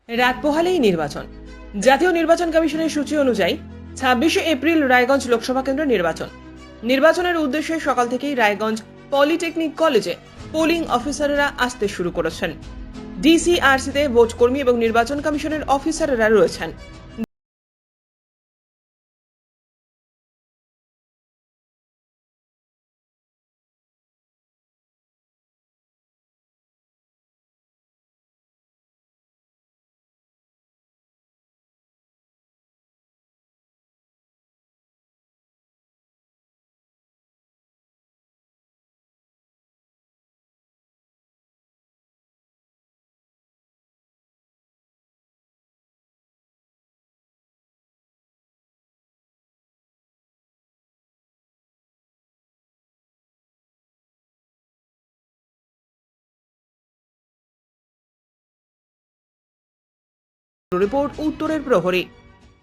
রাত পোহালেই নির্বাচন। জাতীয় নির্বাচন কমিশনের সূচি অনুযায়ী 26শে এপ্রিল রায়গঞ্জ লোকসভা কেন্দ্র নির্বাচনের উদ্দেশ্যে সকাল থেকেই রায়গঞ্জ পলিটেকনিক কলেজে পোলিং অফিসাররা আসতে শুরু করেছেন। ডিসিআরসিতে ভোট কর্মী এবং নির্বাচন কমিশনের অফিসাররা রয়েছেন। রিপোর্ট উত্তরের প্রহরী।